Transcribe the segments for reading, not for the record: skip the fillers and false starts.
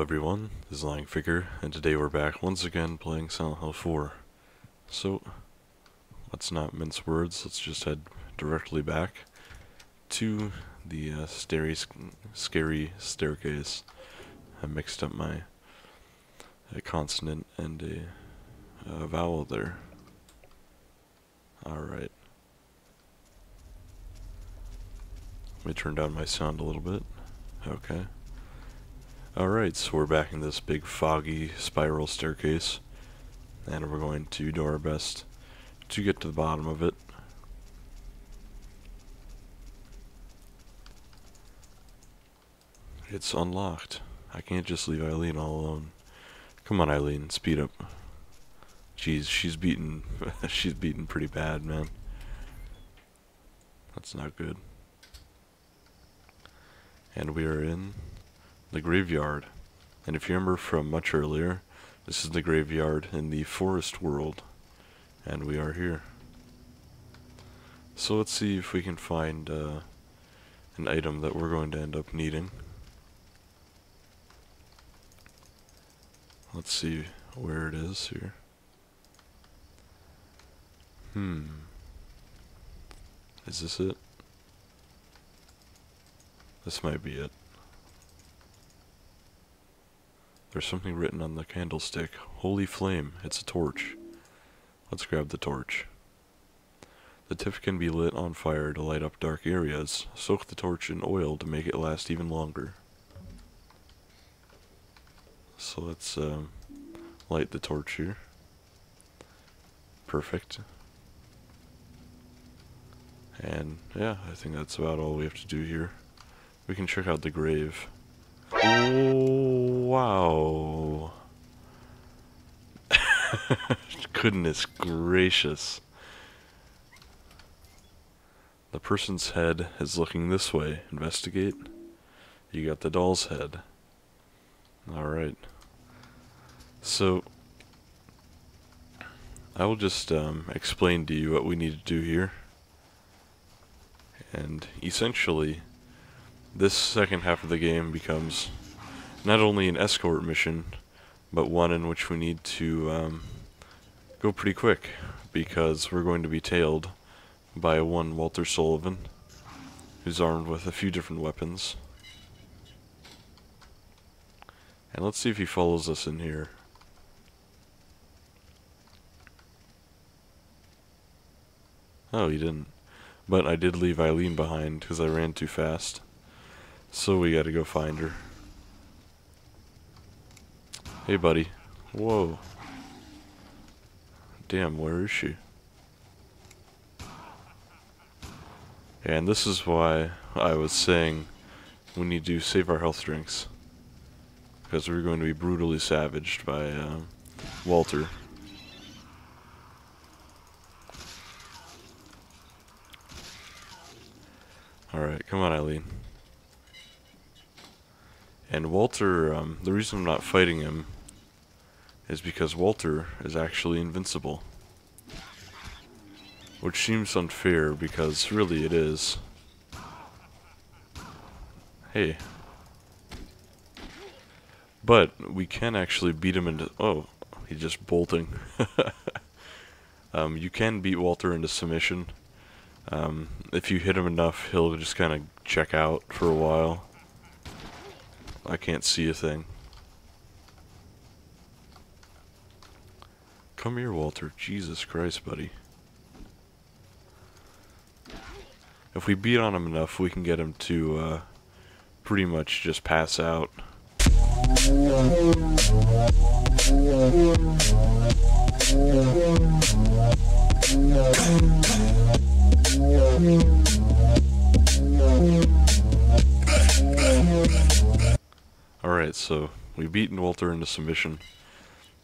everyone, this is Lying Figure, and today we're back once again playing Silent Hill 4. So, let's not mince words, let's just head directly back to the scary staircase. I mixed up a consonant and a vowel there. Alright. Let me turn down my sound a little bit. Okay. Alright, so we're back in this big foggy spiral staircase, and we're going to do our best to get to the bottom of it. It's unlocked. I can't just leave Eileen all alone. Come on, Eileen, speed up. Jeez, she's beaten pretty bad, man. That's not good. And we are in the graveyard. And if you remember from much earlier, this is the graveyard in the forest world. And we are here. So let's see if we can find an item that we're going to end up needing. Let's see where it is here. Is this it? This might be it. There's something written on the candlestick. Holy flame. It's a torch. Let's grab the torch. The tip can be lit on fire to light up dark areas. Soak the torch in oil to make it last even longer. So let's light the torch here. Perfect. And yeah, I think that's about all we have to do here. We can check out the grave. Oh, wow. Goodness gracious. The person's head is looking this way. Investigate. You got the doll's head. Alright. So, I will just explain to you what we need to do here. And essentially, this second half of the game becomes not only an escort mission, but one in which we need to go pretty quick, because we're going to be tailed by one Walter Sullivan, who's armed with a few different weapons. And let's see if he follows us in here. Oh, he didn't. But I did leave Eileen behind because I ran too fast. So we gotta go find her. Hey, buddy. Whoa. Damn, where is she? And this is why I was saying we need to save our health drinks. Because we're going to be brutally savaged by Walter. Alright, come on, Eileen. And Walter, the reason I'm not fighting him is because Walter is actually invincible. Which seems unfair, because really it is. Hey. But we can actually beat him into... Oh, he's just bolting. You can beat Walter into submission. If you hit him enough, he'll just kind of check out for a while. I can't see a thing. Come here, Walter. Jesus Christ, buddy. If we beat on him enough, we can get him to pretty much just pass out. Alright, so we've beaten Walter into submission.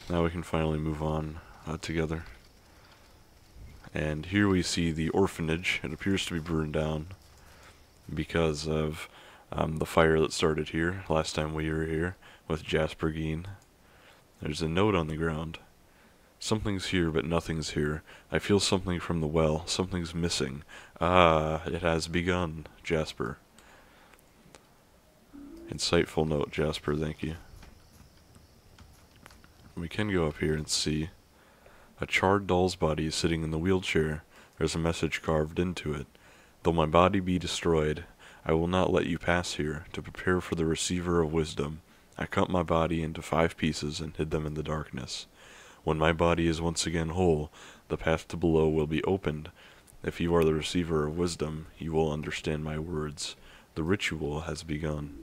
Now we can finally move on together. And here we see the orphanage. It appears to be burned down because of the fire that started here last time we were here with Jasper Geen. There's a note on the ground. Something's here, but nothing's here. I feel something from the well. Something's missing. Ah, it has begun, Jasper. Insightful note, Jasper, thank you. We can go up here and see a charred doll's body sitting in the wheelchair. There's a message carved into it. Though my body be destroyed, I will not let you pass here. To prepare for the receiver of wisdom, I cut my body into 5 pieces and hid them in the darkness. When my body is once again whole, the path to below will be opened. If you are the receiver of wisdom, you will understand my words. The ritual has begun.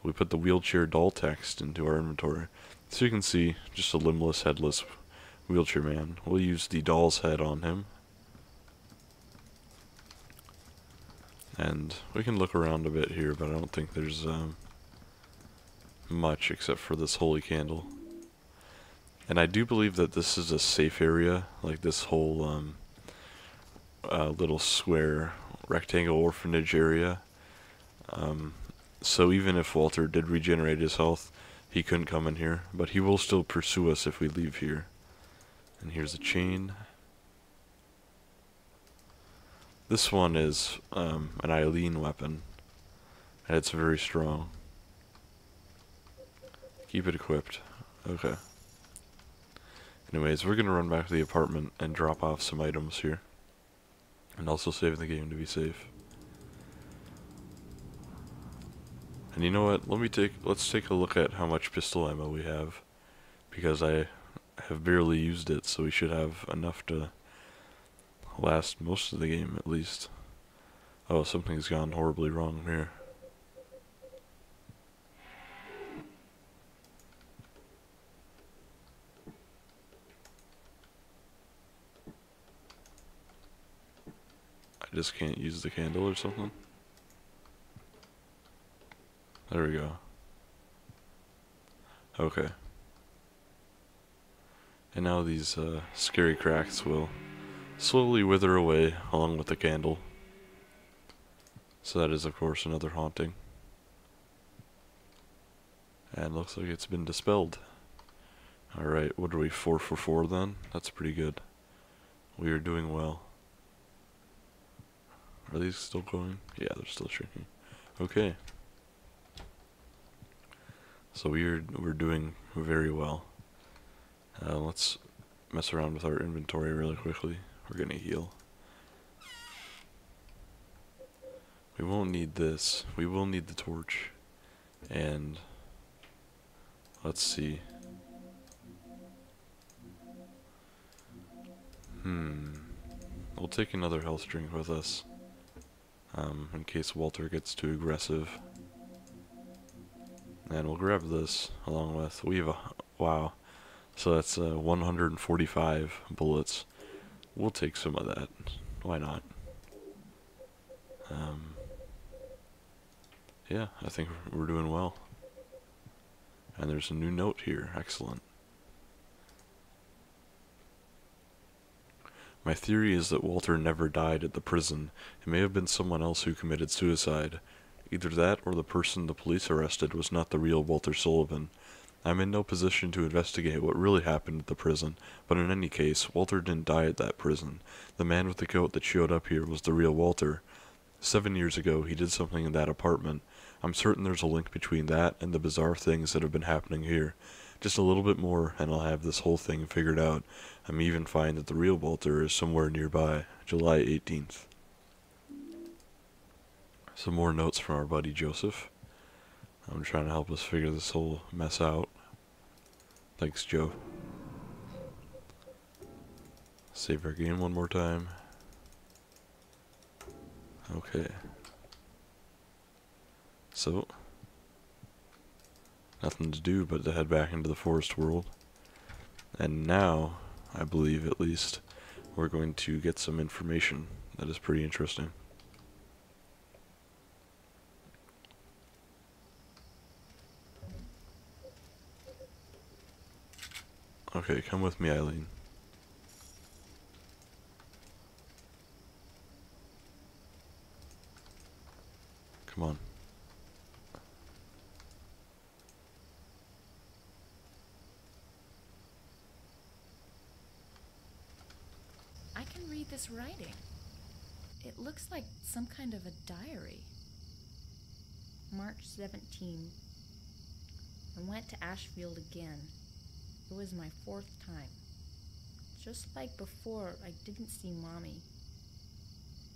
We put the wheelchair doll text into our inventory. So you can see, just a limbless, headless wheelchair man. We'll use the doll's head on him. And we can look around a bit here, but I don't think there's much except for this holy candle. And I do believe that this is a safe area, like this whole little square rectangle orphanage area. So even if Walter did regenerate his health, he couldn't come in here, but he will still pursue us if we leave here. And here's a chain. This one is an Eileen weapon, and it's very strong. Keep it equipped. Okay. Anyways, we're gonna run back to the apartment and drop off some items here. And also save the game to be safe. And you know what? Let's take a look at how much pistol ammo we have. Because I have barely used it, so we should have enough to last most of the game at least. Oh, something's gone horribly wrong here. I just can't use the candle or something. There we go. Okay. And now these scary cracks will slowly wither away along with the candle. So that is of course another haunting. And looks like it's been dispelled. Alright, what are we, 4 for 4 then? That's pretty good. We are doing well. Are these still going? Yeah, they're still shrinking. Okay. So we're doing very well. Let's mess around with our inventory really quickly. We're gonna heal. We won't need this. We will need the torch. And let's see. We'll take another health drink with us. In case Walter gets too aggressive. And we'll grab this along with, we have a, wow. So that's 145 bullets. We'll take some of that. Why not? Yeah, I think we're doing well. And there's a new note here. Excellent. My theory is that Walter never died at the prison. It may have been someone else who committed suicide. Either that or the person the police arrested was not the real Walter Sullivan. I'm in no position to investigate what really happened at the prison, but in any case, Walter didn't die at that prison. The man with the coat that showed up here was the real Walter. 7 years ago, he did something in that apartment. I'm certain there's a link between that and the bizarre things that have been happening here. Just a little bit more, and I'll have this whole thing figured out. I'm even find that the real Walter is somewhere nearby. July 18th. Some more notes from our buddy Joseph. I'm trying to help us figure this whole mess out. Thanks, Joe. Save our game one more time. Okay. So, nothing to do but to head back into the forest world. And now, I believe at least, we're going to get some information that is pretty interesting. Okay, come with me, Eileen. Come on. I can read this writing. It looks like some kind of a diary. March 17. I went to Ashfield again. It was my 4th time. Just like before, I didn't see Mommy.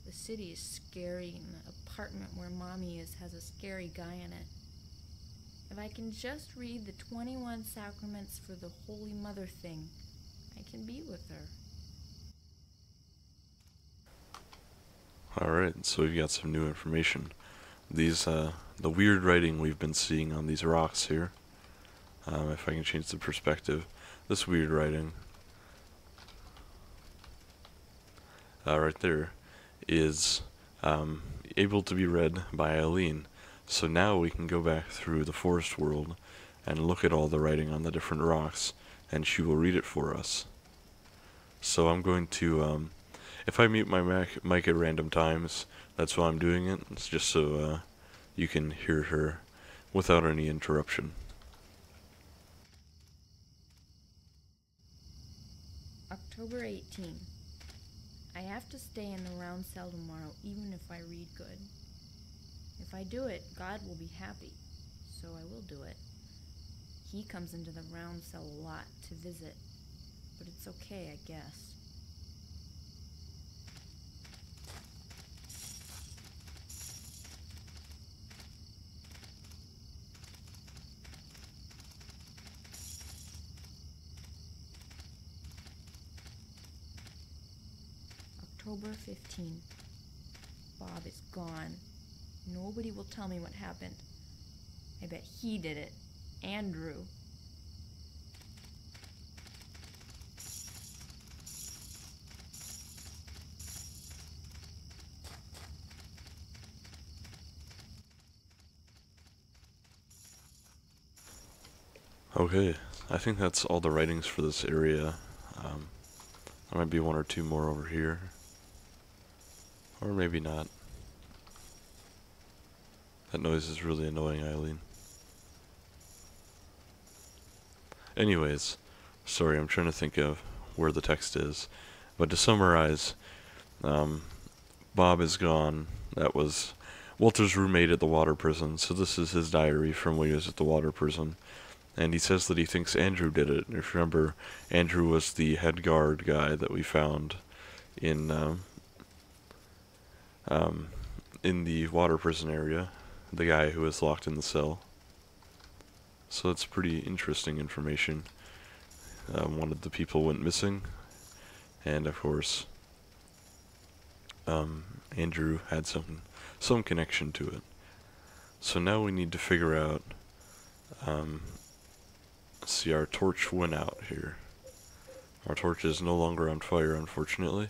The city is scary, and the apartment where Mommy is has a scary guy in it. If I can just read the 21 sacraments for the Holy Mother thing, I can be with her. Alright, so we've got some new information. These, the weird writing we've been seeing on these rocks here, if I can change the perspective, this weird writing, right there, is able to be read by Eileen. So now we can go back through the forest world and look at all the writing on the different rocks, and she will read it for us. So I'm going to, if I mute my mic at random times, that's why I'm doing it. It's just so you can hear her without any interruption. October 18. I have to stay in the round cell tomorrow, even if I read good. If I do it, God will be happy, so I will do it. He comes into the round cell a lot to visit, but it's okay, I guess. October 15. Bob is gone. Nobody will tell me what happened. I bet he did it. Andrew. Okay, I think that's all the writings for this area. There might be one or two more over here. Or maybe not. That noise is really annoying, Eileen. Anyways, sorry, I'm trying to think of where the text is. But to summarize, Bob is gone. That was Walter's roommate at the water prison, so this is his diary from when he was at the water prison. And he says that he thinks Andrew did it. If you remember, Andrew was the head guard guy that we found in the water prison area. The guy who was locked in the cell. So that's pretty interesting information. One of the people went missing. And of course, Andrew had some connection to it. So now we need to figure out, see, our torch went out here. Our torch is no longer on fire, unfortunately.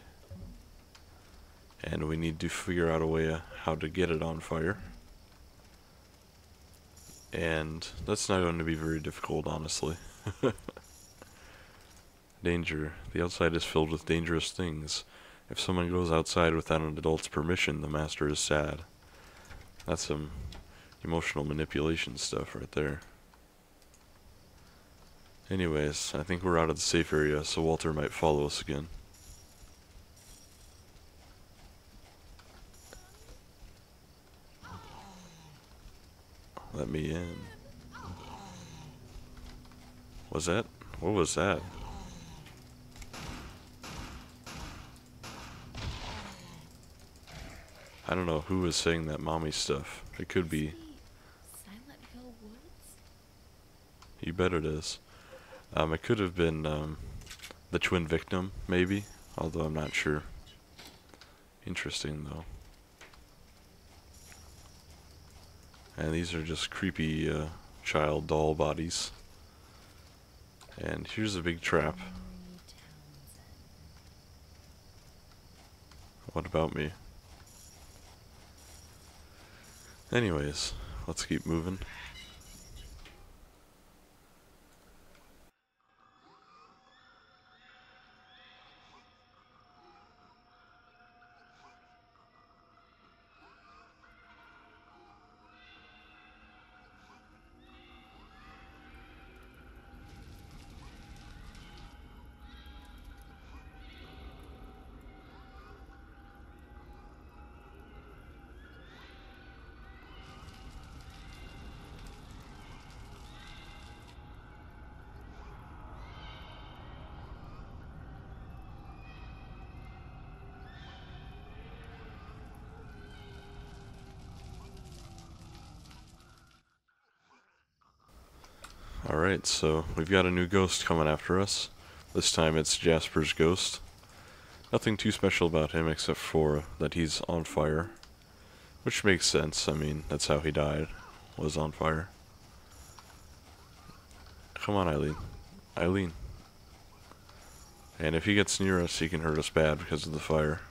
And we need to figure out a way how to get it on fire. And that's not going to be very difficult, honestly. Danger. The outside is filled with dangerous things. If someone goes outside without an adult's permission, the master is sad. That's some emotional manipulation stuff right there. Anyways, I think we're out of the safe area, so Walter might follow us again. Let me in. Was that? What was that? I don't know who was saying that mommy stuff. It could be. Silent Hill Woods? You bet it is. It could have been the twin victim, maybe. Although I'm not sure. Interesting, though. And these are just creepy child doll bodies. And here's a big trap. What about me? Anyways, let's keep moving. Alright, so we've got a new ghost coming after us. This time it's Jasper's ghost. Nothing too special about him except for that he's on fire. Which makes sense, I mean, that's how he died, was on fire. Come on, Eileen. Eileen. And if he gets near us, he can hurt us bad because of the fire.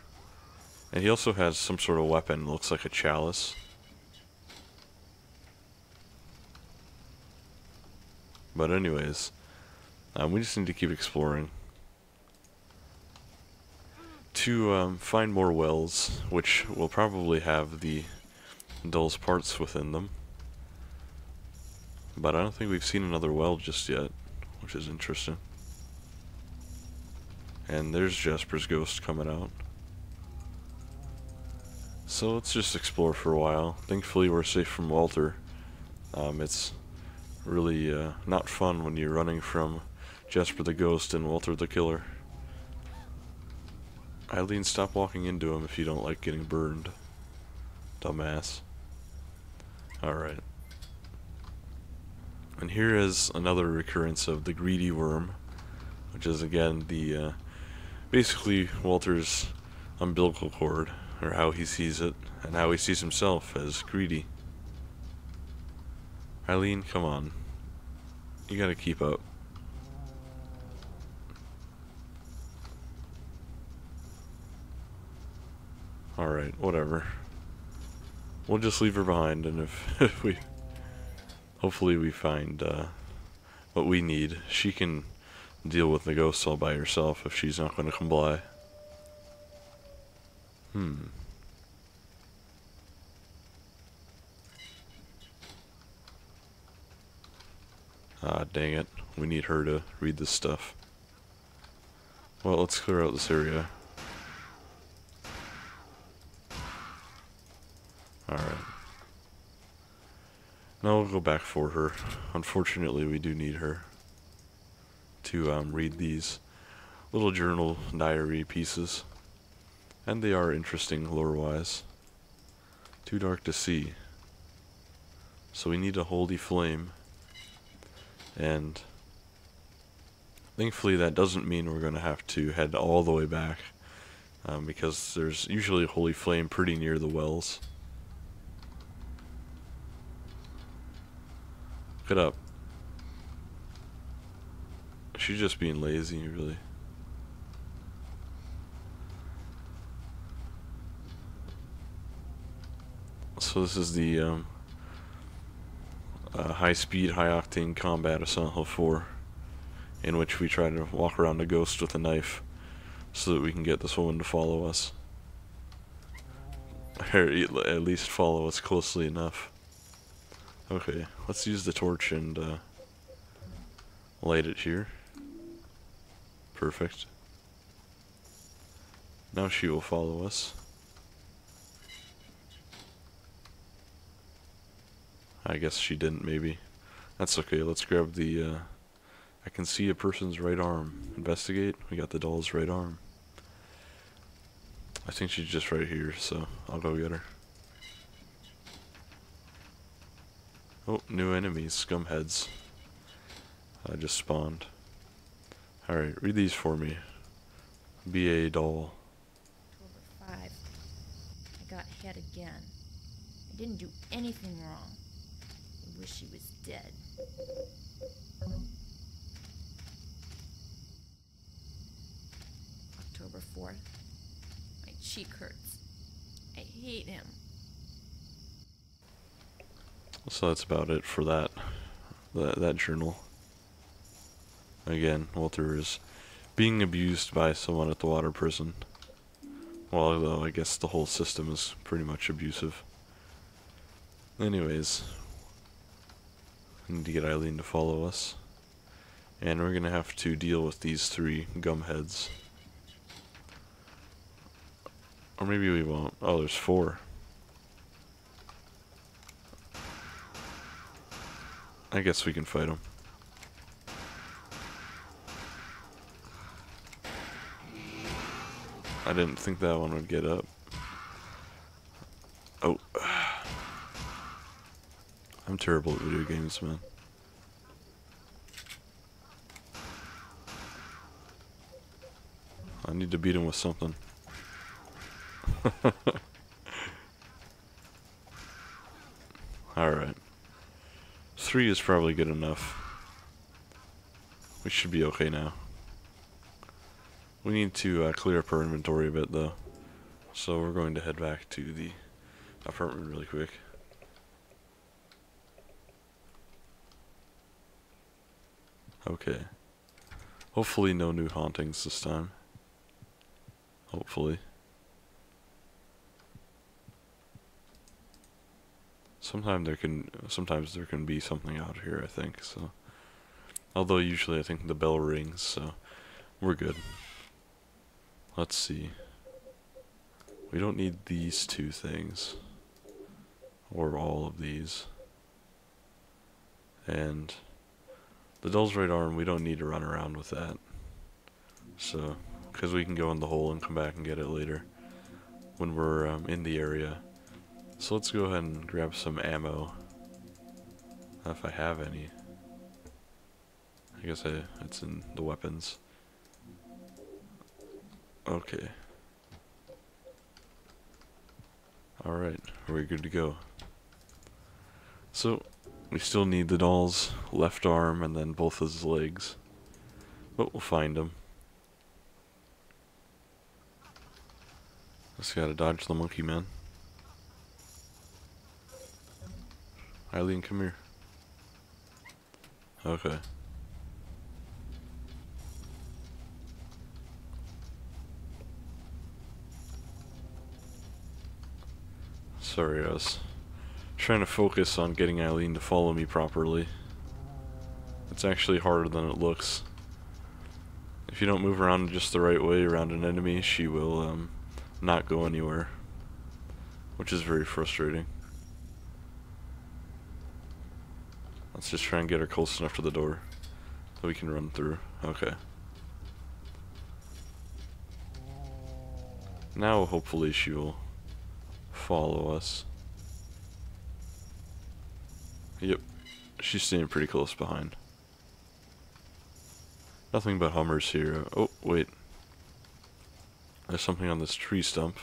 And he also has some sort of weapon, looks like a chalice. But anyways, we just need to keep exploring. To find more wells, which will probably have the Dull's parts within them. But I don't think we've seen another well just yet, which is interesting. And there's Jasper's ghost coming out. So let's just explore for a while. Thankfully we're safe from Walter. It's really not fun when you're running from Jasper the ghost and Walter the killer. Eileen, stop walking into him if you don't like getting burned. Dumbass. Alright. And here is another recurrence of the greedy worm, which is again the basically Walter's umbilical cord, or how he sees it, and how he sees himself as greedy. Eileen, come on. You gotta keep up. Alright, whatever. We'll just leave her behind, and if we... hopefully we find what we need. She can deal with the ghosts all by herself if she's not going to comply. Ah, dang it. We need her to read this stuff. Well, let's clear out this area. Alright. Now we'll go back for her. Unfortunately, we do need her to read these little journal diary pieces. And they are interesting lore-wise. Too dark to see. So we need a holy flame. And thankfully that doesn't mean we're going to have to head all the way back. Because there's usually a holy flame pretty near the wells. Get up. She's just being lazy, really. So this is the high-speed, high-octane combat of Silent Hill 4, in which we try to walk around a ghost with a knife so that we can get this woman to follow us. Or at least follow us closely enough. Okay, let's use the torch and light it here. Perfect. Now she will follow us. I guess she didn't, maybe. That's okay, let's grab the, I can see a person's right arm. Investigate, we got the doll's right arm. I think she's just right here, so I'll go get her. Oh, new enemies, scumheads. I just spawned. Alright, read these for me. B.A. doll. October 5. I got hit again. I didn't do anything wrong. I wish he was dead. October 4th. My cheek hurts. I hate him. So that's about it for that journal. Again, Walter is being abused by someone at the water prison. Well, although I guess the whole system is pretty much abusive. Anyways, I need to get Eileen to follow us. And we're gonna have to deal with these 3 gumheads. Or maybe we won't. Oh, there's 4. I guess we can fight them. I didn't think that one would get up. Oh. I'm terrible at video games, man. need to beat him with something. Alright. 3 is probably good enough. We should be okay now. We need to clear up our inventory a bit though. So we're going to head back to the apartment really quick. Okay. Hopefully no new hauntings this time. Hopefully. Sometimes there can be something out here, I think, so. Although usually I think the bell rings, so we're good. Let's see. We don't need these 2 things. Or all of these. And the doll's right arm, we don't need to run around with that. So, because we can go in the hole and come back and get it later when we're in the area. So let's go ahead and grab some ammo. If I have any. I guess it's in the weapons. Okay. Alright, we're good to go. So, we still need the doll's left arm and then both his legs. But we'll find him. Just gotta dodge the monkey man. Eileen, come here. Okay. Sorry, I was trying to focus on getting Eileen to follow me properly. It's actually harder than it looks. If you don't move around just the right way around an enemy, she will not go anywhere. Which is very frustrating. Let's just try and get her close enough to the door so we can run through. Okay. Now hopefully she will follow us. Yep. She's staying pretty close behind. Nothing but Hummers here. Oh, wait. There's something on this tree stump.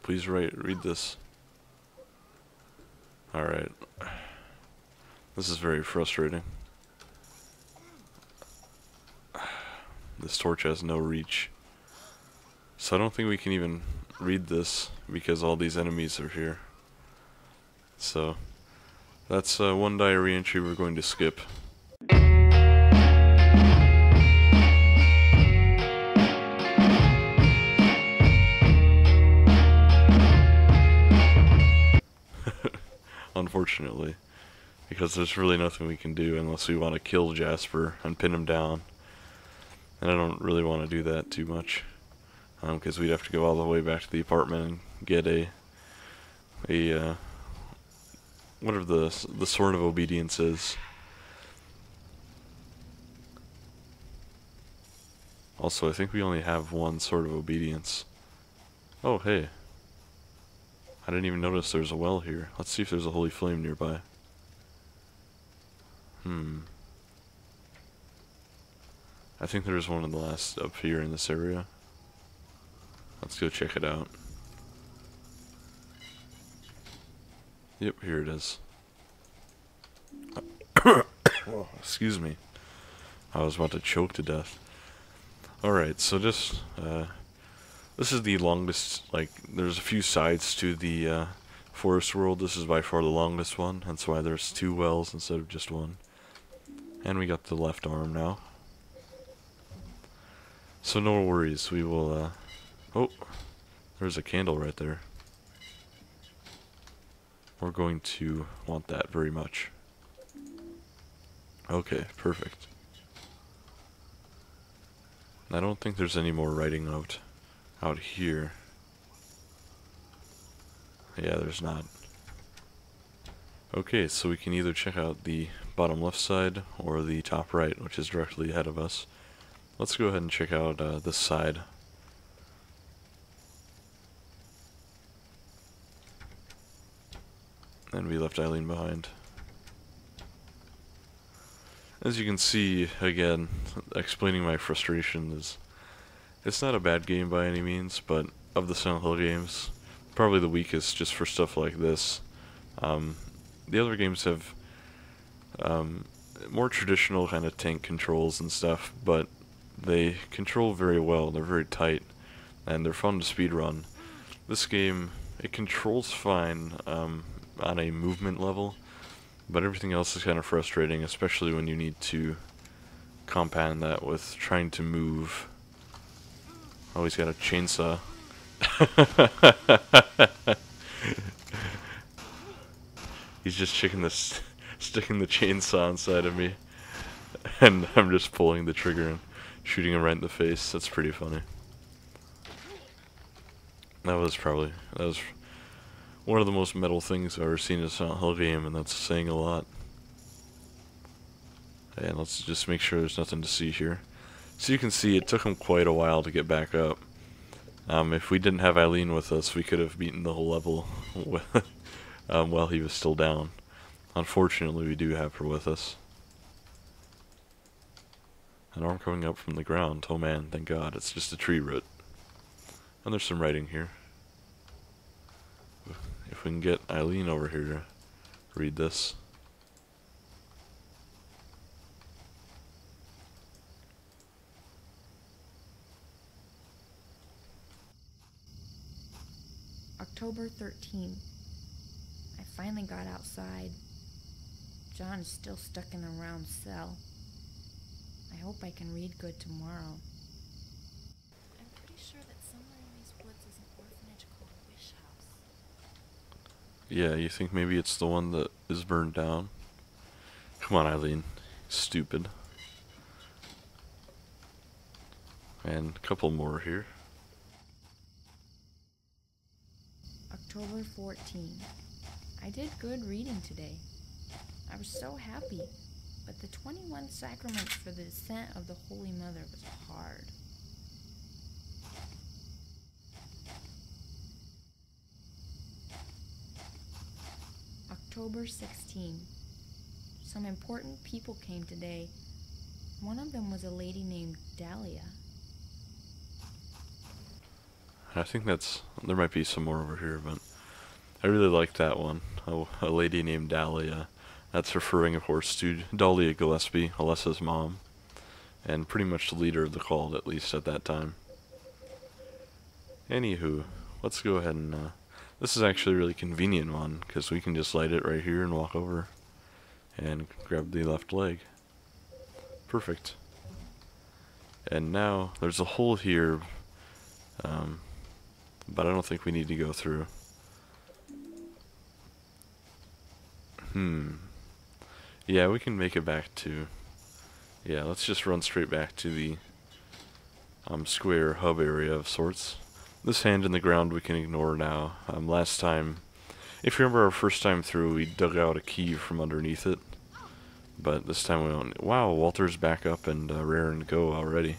Please read this. Alright. This is very frustrating. This torch has no reach. So I don't think we can even read this because all these enemies are here. So that's one diary entry we're going to skip. Unfortunately, because there's really nothing we can do unless we want to kill Jasper and pin him down, and I don't really want to do that too much, because we'd have to go all the way back to the apartment and get whatever the sword of obedience is. Also, I think we only have one sword of obedience. Oh, hey. I didn't even notice there's a well here. Let's see if there's a holy flame nearby. I think there's one in the last up here in this area. Let's go check it out. Yep, here it is. Oh, excuse me. I was about to choke to death. Alright, so just, this is the longest, like, there's a few sides to the forest world. This is by far the longest one, that's why there's 2 wells instead of just 1. And we got the left arm now. So no worries, we will, oh, there's a candle right there. We're going to want that very much. Okay, perfect. I don't think there's any more writing out here. Yeah, there's not. Okay, so we can either check out the bottom left side or the top right, which is directly ahead of us. Let's go ahead and check out this side. And we left Eileen behind. As you can see, again, explaining my frustration is, it's not a bad game by any means, but of the Silent Hill games, probably the weakest just for stuff like this. The other games have more traditional kind of tank controls and stuff, but they control very well, they're very tight, and they're fun to speedrun. This game, it controls fine on a movement level, but everything else is kind of frustrating, especially when you need to compound that with trying to move. Oh, he's got a chainsaw. He's just sticking the chainsaw inside of me, and I'm just pulling the trigger and shooting him right in the face. That's pretty funny. That was one of the most metal things I've ever seen in a Silent Hill game, and that's saying a lot. And let's just make sure there's nothing to see here. So you can see it took him quite a while to get back up. If we didn't have Eileen with us, we could have beaten the whole level while he was still down. Unfortunately, we do have her with us. An arm coming up from the ground. Oh man, thank God, it's just a tree root. And there's some writing here. If we can get Eileen over here to read this. October 13th. I finally got outside. John is still stuck in a round cell. I hope I can read good tomorrow. I'm pretty sure that somewhere in these woods is an orphanage called Wish House. Yeah, you think maybe it's the one that is burned down? Come on, Eileen. Stupid. And a couple more here. October 14th. I did good reading today. I was so happy, but the 21 sacraments for the descent of the Holy Mother was hard. October 16th. Some important people came today. One of them was a lady named Dahlia. I think there might be some more over here, but I really liked that one. Oh, a lady named Dahlia. That's referring, of course, to Dahlia Gillespie, Alessa's mom, and pretty much the leader of the cult, at least at that time. Anywho, let's go ahead and, this is actually a really convenient one, because we can just light it right here and walk over, and grab the left leg. Perfect. And now, there's a hole here, but I don't think we need to go through. Yeah, we can make it back to... Yeah, let's just run straight back to the square hub area of sorts. This hand in the ground we can ignore now. Last time, if you remember our first time through, we dug out a key from underneath it. But this time we don't... Wow, Walter's back up and raring to go already.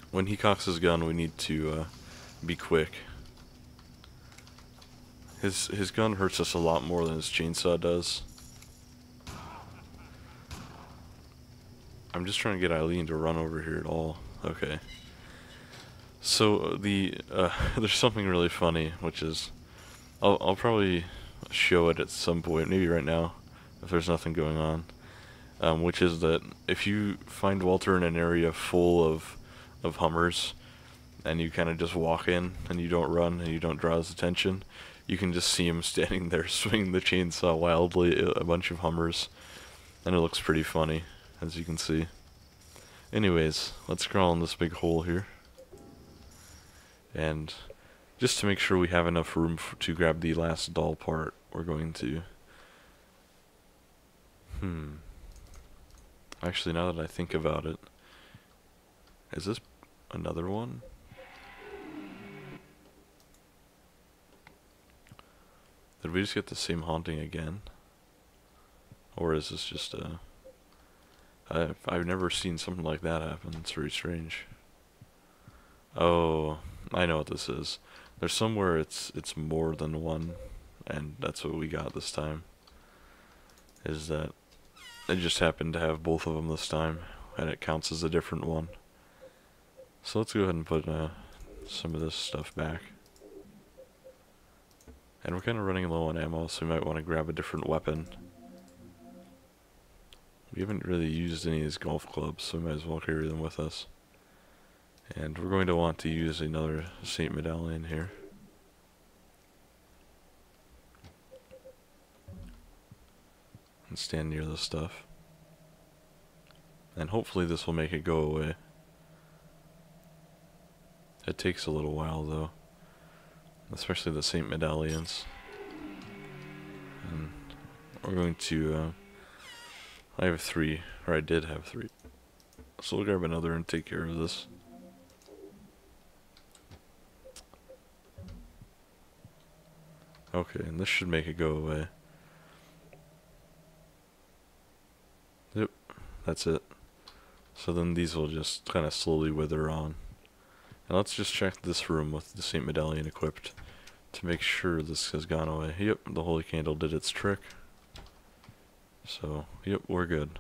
When he cocks his gun, we need to be quick. His gun hurts us a lot more than his chainsaw does. I'm just trying to get Eileen to run over here at all. Okay. So there's something really funny, which is I'll probably show it at some point, maybe right now, if there's nothing going on. Which is that if you find Walter in an area full of Hummers, and you kind of just walk in, and you don't run, and you don't draw his attention, you can just see him standing there swinging the chainsaw wildly at a bunch of Hummers, and it looks pretty funny, as you can see. Anyways, let's crawl in this big hole here, and just to make sure we have enough room to grab the last doll part, we're going to... Actually, now that I think about it, is this another one? Did we just get the same haunting again? Or is this just a... I've never seen something like that happen. It's very strange. Oh, I know what this is. There's somewhere it's more than one and that's what we got this time. Is that I just happened to have both of them this time, and it counts as a different one. So let's go ahead and put some of this stuff back. And we're kind of running low on ammo, so we might want to grab a different weapon. We haven't really used any of these golf clubs, so we might as well carry them with us. And we're going to want to use another Saint Medallion here. And stand near this stuff. And hopefully this will make it go away. It takes a little while though. Especially the Saint Medallions. And we're going to, I have 3, or I did have 3. So we'll grab another and take care of this. Okay, and this should make it go away. Yep, that's it. So then these will just kind of slowly wither on. And let's just check this room with the Saint Medallion equipped to make sure this has gone away. Yep, the holy candle did its trick. So, yep, we're good.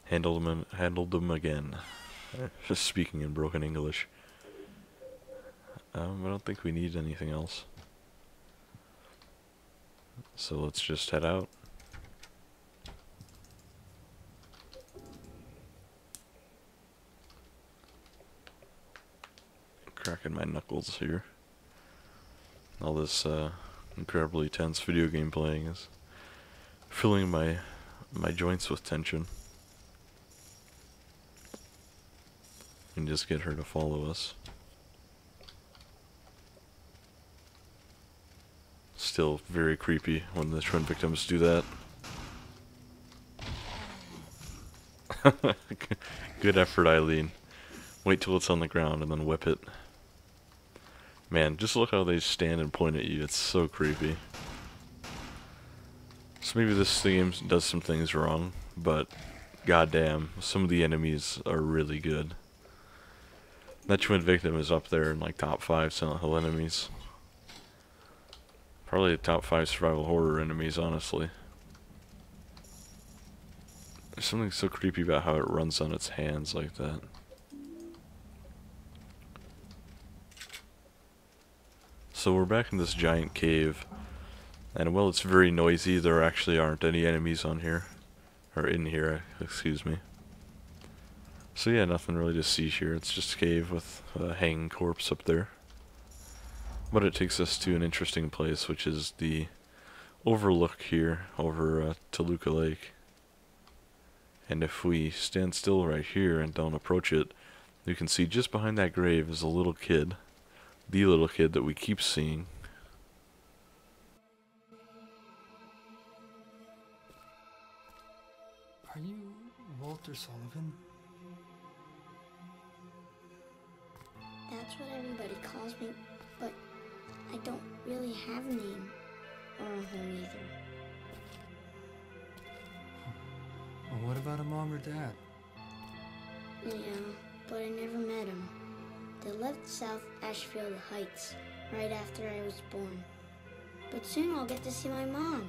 Handled them again. Just speaking in broken English. I don't think we need anything else. So let's just head out. Cracking my knuckles here. All this incredibly tense video game playing is filling my joints with tension. And just get her to follow us. Still very creepy when the twin victims do that. Good effort, Eileen. Wait till it's on the ground and then whip it. Man, just look how they stand and point at you. It's so creepy. So maybe this game does some things wrong, but goddamn, some of the enemies are really good. That twin victim is up there in like top 5 Silent Hill enemies. Probably the top 5 survival horror enemies, honestly. There's something so creepy about how it runs on its hands like that. So we're back in this giant cave, and while it's very noisy, there actually aren't any enemies on here. Or in here, excuse me. So yeah, nothing really to see here. It's just a cave with a hanging corpse up there. But it takes us to an interesting place, which is the overlook here over Toluca Lake. And if we stand still right here and don't approach it, you can see just behind that grave is a little kid. The little kid that we keep seeing. Are you Walter Sullivan? That's what everybody calls me, but I don't really have a name or a home either. Well, what about a mom or dad? Yeah, but I never met them. They left South Ashfield Heights right after I was born. But soon I'll get to see my mom.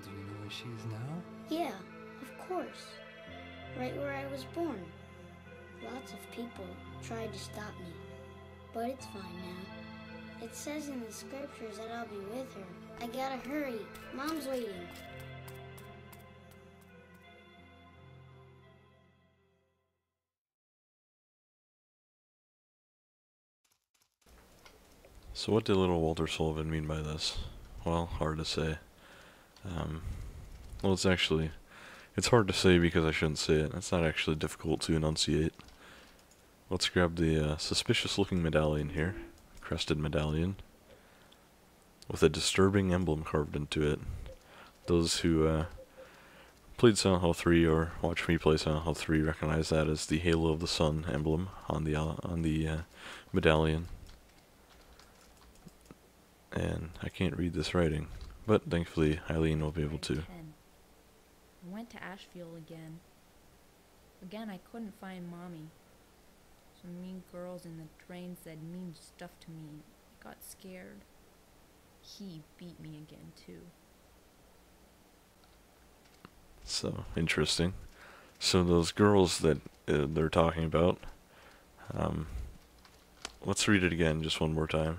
Do you know where she is now? Yeah, of course. Right where I was born. Lots of people tried to stop me, but it's fine now. It says in the scriptures that I'll be with her. I gotta hurry. Mom's waiting. So what did little Walter Sullivan mean by this? Well, hard to say. Well, it's hard to say because I shouldn't say it. It's not actually difficult to enunciate. Let's grab the suspicious looking medallion here. Crested medallion. With a disturbing emblem carved into it. Those who played Silent Hill 3 or watched me play Silent Hill 3 recognize that as the Halo of the Sun emblem on the medallion. And I can't read this writing, but thankfully Eileen will be able to. I went to Ashfield again. Again, I couldn't find Mommy. So some mean girls in the train said mean stuff to me. I got scared. He beat me again, too. So, interesting. So those girls that they're talking about, let's read it again just one more time.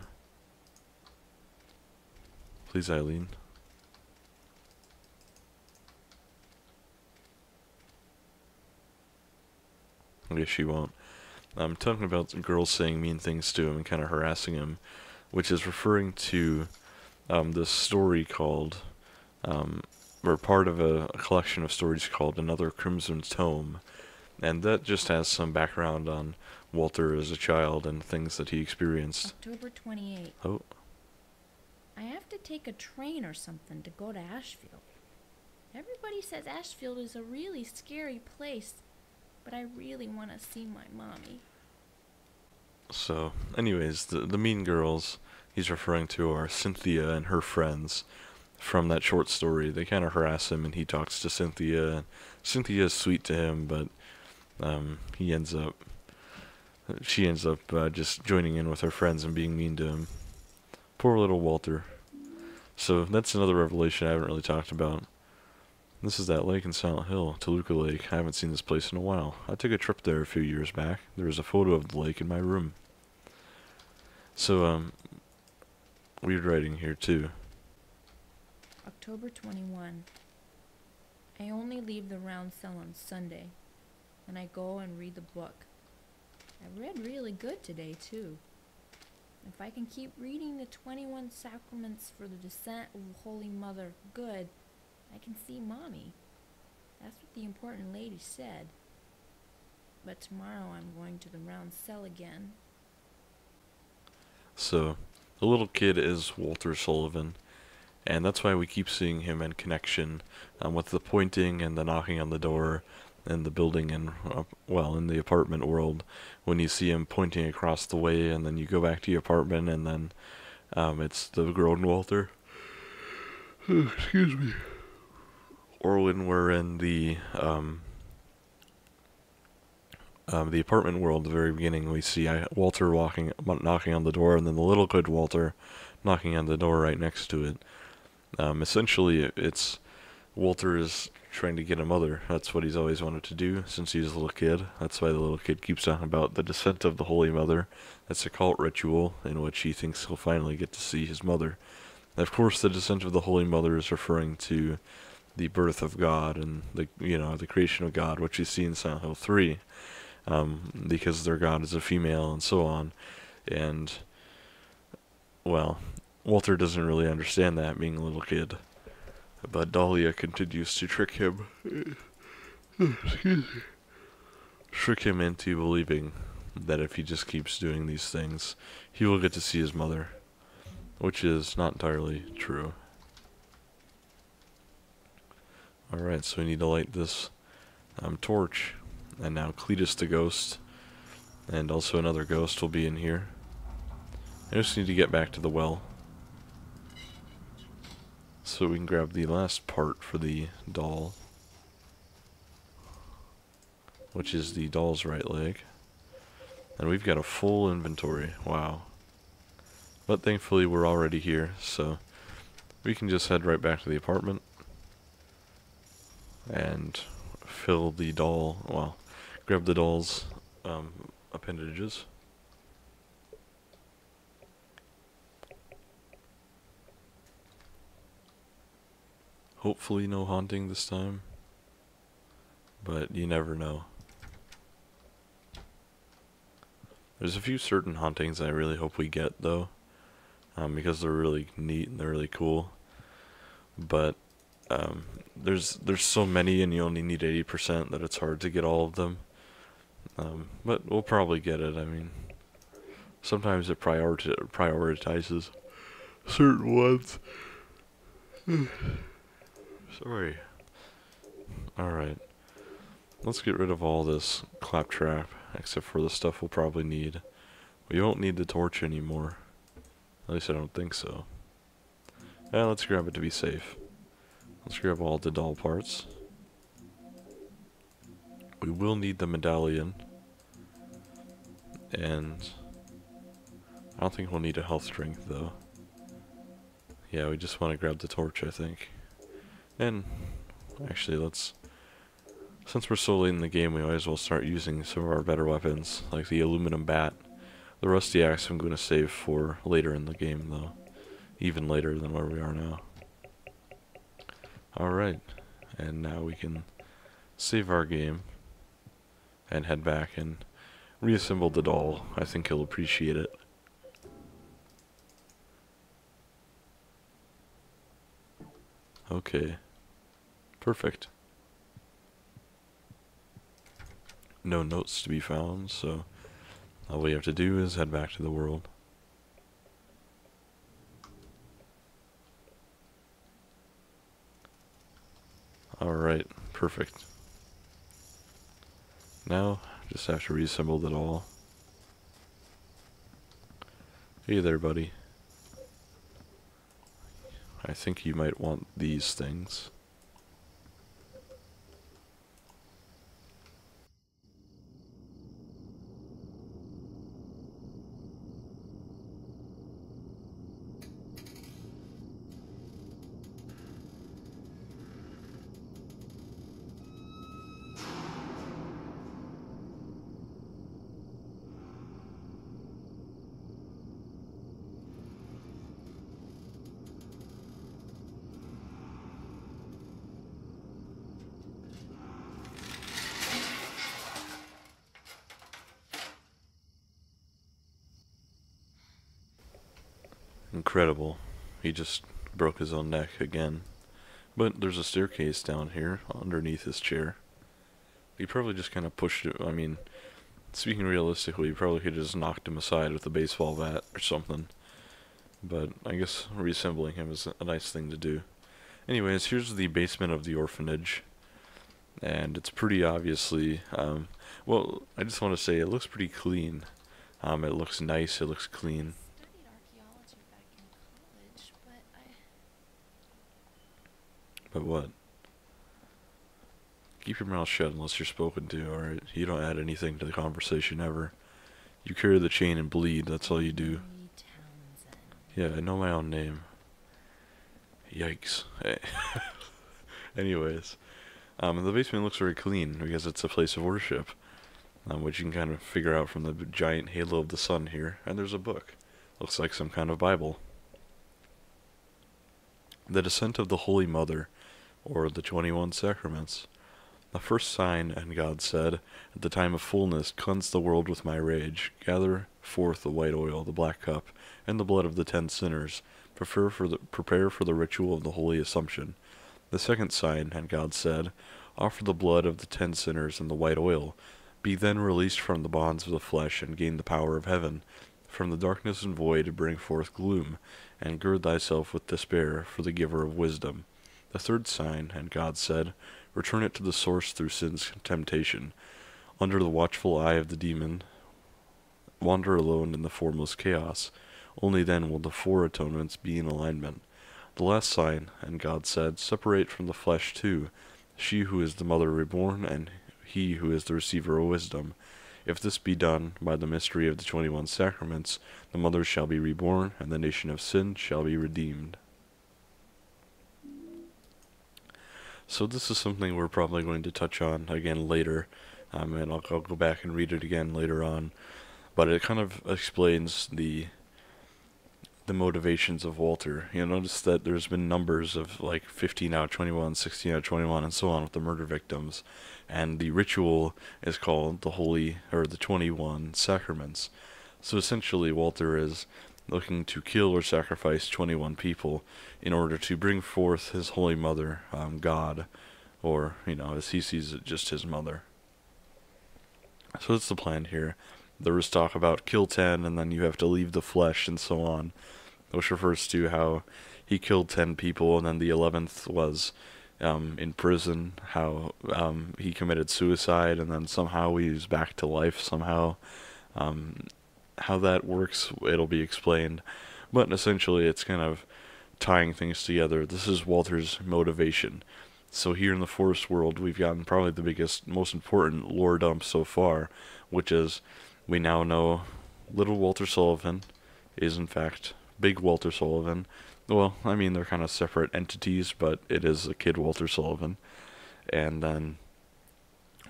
Please, Eileen. I guess she won't. I'm talking about the girls saying mean things to him and kind of harassing him, which is referring to this story called, or part of a collection of stories called Another Crimson Tome, and that just has some background on Walter as a child and things that he experienced. October 28th. Oh. I have to take a train or something to go to Ashfield. Everybody says Ashfield is a really scary place, but I really want to see my mommy. So, anyways, the mean girls he's referring to are Cynthia and her friends from that short story. They kind of harass him, and he talks to Cynthia. Cynthia is sweet to him, but she ends up just joining in with her friends and being mean to him. Poor little Walter. So that's another revelation I haven't really talked about. This is that lake in Silent Hill, Toluca Lake. I haven't seen this place in a while. I took a trip there a few years back. There was a photo of the lake in my room. So, weird writing here too. October 21. I only leave the round cell on Sunday, and I go and read the book. I read really good today, too. If I can keep reading the 21 sacraments for the descent of the Holy Mother good, I can see Mommy. That's what the important lady said. But tomorrow I'm going to the round cell again. So, the little kid is Walter Sullivan, and that's why we keep seeing him in connection with the pointing and the knocking on the door and the building and, in the apartment world. When you see him pointing across the way, and then you go back to your apartment, and then it's the grown Walter. Excuse me. Or when we're in the apartment world at the very beginning, we see Walter knocking on the door, and then the little kid Walter knocking on the door right next to it. Essentially, it's Walter is trying to get a mother. That's what he's always wanted to do since he was a little kid. That's why the little kid keeps talking about the descent of the Holy Mother. That's a cult ritual in which he thinks he'll finally get to see his mother. And of course, the descent of the Holy Mother is referring to the birth of God and the creation of God, which you see in Silent Hill 3, because their God is a female and so on. And Walter doesn't really understand that, being a little kid. But Dahlia continues to trick him. Trick him into believing that if he just keeps doing these things, he will get to see his mother. Which is not entirely true. Alright, so we need to light this torch. And now Cletus the ghost, and also another ghost will be in here. I just need to get back to the well, so we can grab the last part for the doll, which is the doll's right leg. And we've got a full inventory, wow. But thankfully we're already here, so we can just head right back to the apartment and fill the doll, grab the doll's appendages. Hopefully no haunting this time, but you never know. There's a few certain hauntings I really hope we get though, because they're really neat and they're really cool. But there's so many and you only need 80% that it's hard to get all of them. But we'll probably get it. I mean, sometimes it prioritizes certain ones. Sorry. Alright. Let's get rid of all this claptrap, except for the stuff we'll probably need. We won't need the torch anymore. At least I don't think so. Let's grab it to be safe. Let's grab all the doll parts. We will need the medallion. And I don't think we'll need a health drink, though. Yeah, we just want to grab the torch, I think. And actually, since we're so late in the game, we might as well start using some of our better weapons, like the aluminum bat. The rusty axe I'm going to save for later in the game, though. Even later than where we are now. Alright, and now we can save our game and head back and reassemble the doll. I think he'll appreciate it. Okay. Perfect. No notes to be found, so all we have to do is head back to the world. Alright, perfect. Now, just have to reassemble it all. Hey there, buddy. I think you might want these things. Incredible. He just broke his own neck again. But there's a staircase down here underneath his chair. He probably just kind of pushed it. I mean, speaking realistically, he probably could have just knocked him aside with a baseball bat or something. But I guess reassembling him is a nice thing to do. Anyways, here's the basement of the orphanage. And it's pretty obviously, well, I just want to say it looks pretty clean. It looks nice, it looks clean. But what? Keep your mouth shut unless you're spoken to, alright? You don't add anything to the conversation ever. You carry the chain and bleed, that's all you do. Yeah, I know my own name. Yikes. Anyways, the basement looks very clean because it's a place of worship, which you can kind of figure out from the giant halo of the sun here. And there's a book. Looks like some kind of Bible. The Descent of the Holy Mother, or the 21 Sacraments. The first sign, and God said, at the time of fullness, cleanse the world with my rage. Gather forth the white oil, the black cup, and the blood of the 10 sinners. Prepare for the ritual of the Holy Assumption. The second sign, and God said, offer the blood of the 10 sinners and the white oil. Be then released from the bonds of the flesh, and gain the power of heaven. From the darkness and void bring forth gloom, and gird thyself with despair for the giver of wisdom. The third sign, and God said, return it to the source through sin's temptation. Under the watchful eye of the demon, wander alone in the formless chaos. Only then will the 4 atonements be in alignment. The last sign, and God said, separate from the flesh too, she who is the mother reborn, and he who is the receiver of wisdom. If this be done by the mystery of the 21 Sacraments, the mother shall be reborn, and the nation of sin shall be redeemed. So this is something we're probably going to touch on again later, and I'll go back and read it again later on. But it kind of explains the motivations of Walter. You notice that there's been numbers of like 15 out of 21, 16 out of 21, and so on with the murder victims. And the ritual is called the Holy, or the 21 Sacraments. So essentially Walter is looking to kill or sacrifice 21 people in order to bring forth his Holy Mother, God, or, you know, as he sees it, just his mother. So that's the plan here. There was talk about kill 10 and then you have to leave the flesh and so on, which refers to how he killed 10 people and then the 11th was in prison, how he committed suicide and then somehow he's back to life somehow. How that works, it'll be explained, but essentially it's kind of tying things together. This is Walter's motivation. So here in the Forest world, we've gotten probably the biggest, most important lore dump so far, which is We now know little Walter Sullivan is in fact big Walter Sullivan. Well, I mean, they're kind of separate entities, but it is a kid Walter Sullivan. And then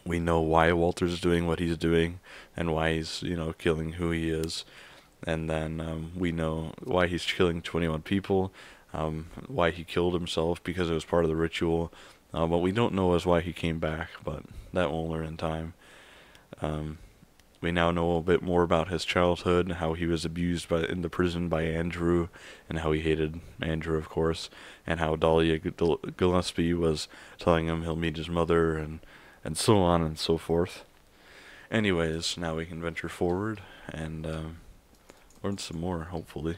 we know why Walter's doing what he's doing and why he's, killing who he is. And then we know why he's killing 21 people, why he killed himself because it was part of the ritual. What we don't know is why he came back, but that we'll learn in time. We now know a bit more about his childhood, how he was abused in the prison by Andrew, and how he hated Andrew, of course, and how Dahlia Gillespie was telling him he'll meet his mother, and so on and so forth. Anyways, now we can venture forward and learn some more, hopefully.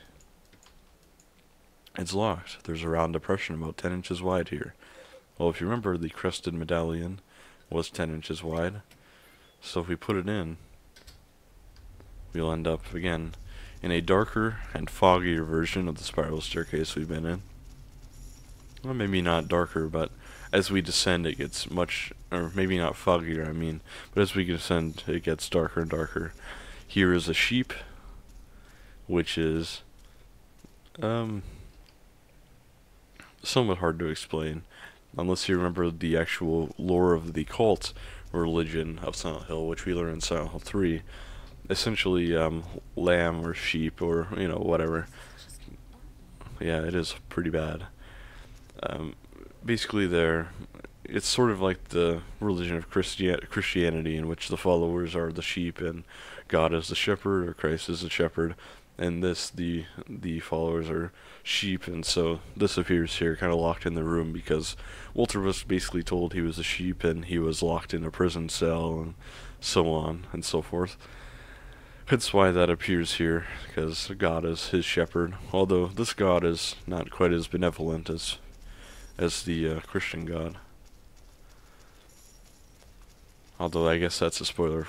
It's locked. There's a round depression about 10 inches wide here. Well, if you remember, the crested medallion was 10 inches wide, so if we put it in, we'll end up, again, in a darker and foggier version of the spiral staircase we've been in. Well, maybe not darker, but as we descend it gets or maybe not foggier, I mean, but as we descend it gets darker and darker. Here is a sheep, which is somewhat hard to explain, unless you remember the actual lore of the cult religion of Silent Hill, which we learned in Silent Hill 3. Essentially, lamb or sheep or, whatever. Yeah, it is pretty bad. Basically, it's sort of like the religion of Christianity, in which the followers are the sheep and God is the shepherd, or Christ is the shepherd. And the followers are sheep, and so this appears here kind of locked in the room because Walter was basically told he was a sheep and he was locked in a prison cell and so on and so forth. That's why that appears here, because God is his shepherd, although this God is not quite as benevolent as the Christian God. Although I guess that's a spoiler.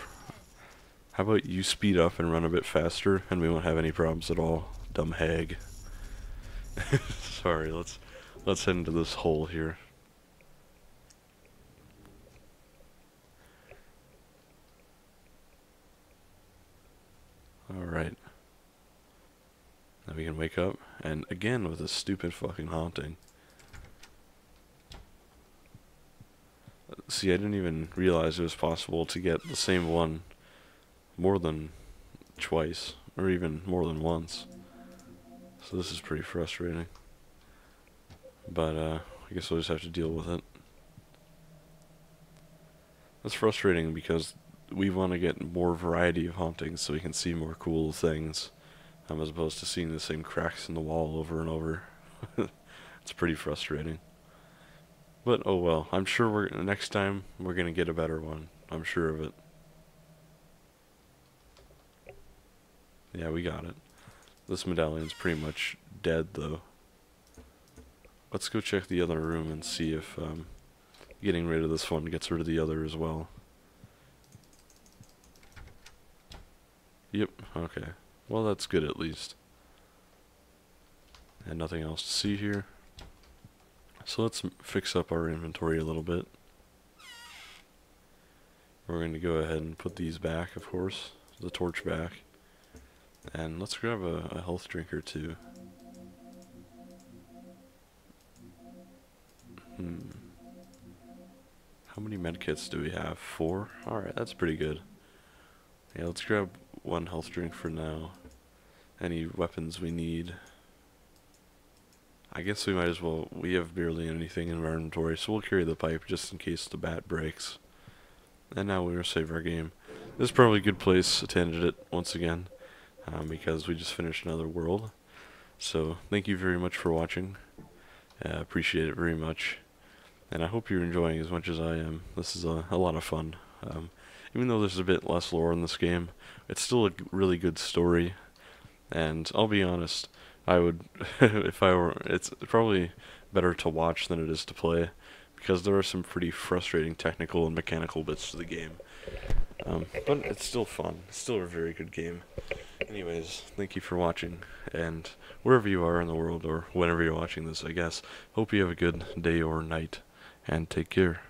How about you speed up and run a bit faster, and we won't have any problems at all, dumb hag. Sorry, let's head into this hole here. Alright. Now we can wake up, and again with a stupid fucking haunting. See, I didn't even realize it was possible to get the same one more than twice, or even more than once. So this is pretty frustrating. But, I guess we'll just have to deal with it. That's frustrating because we want to get more variety of hauntings so we can see more cool things, as opposed to seeing the same cracks in the wall over and over. It's pretty frustrating. But oh well, I'm sure next time we're gonna get a better one. I'm sure of it. Yeah, we got it. This medallion's pretty much dead though. Let's go check the other room and see if getting rid of this one gets rid of the other as well. Yep, okay. Well, that's good at least. And nothing else to see here. So let's fix up our inventory a little bit. We're going to go ahead and put these back, of course. The torch back. And let's grab a health drink or two. How many medkits do we have? 4? Alright, that's pretty good. Yeah, let's grab one health drink for now. Any weapons we need. I guess we might as well. We have barely anything in our inventory, so we'll carry the pipe just in case the bat breaks. And now we're going to save our game. This is probably a good place to end it once again, because we just finished another world. So thank you very much for watching. Appreciate it very much. And I hope you're enjoying as much as I am. This is a lot of fun. Even though there's a bit less lore in this game, it's still a really good story. And I'll be honest, I would, it's probably better to watch than it is to play, because there are some pretty frustrating technical and mechanical bits to the game. But it's still fun. It's still a very good game. Anyways, thank you for watching, and wherever you are in the world, or whenever you're watching this, I guess, hope you have a good day or night, and take care.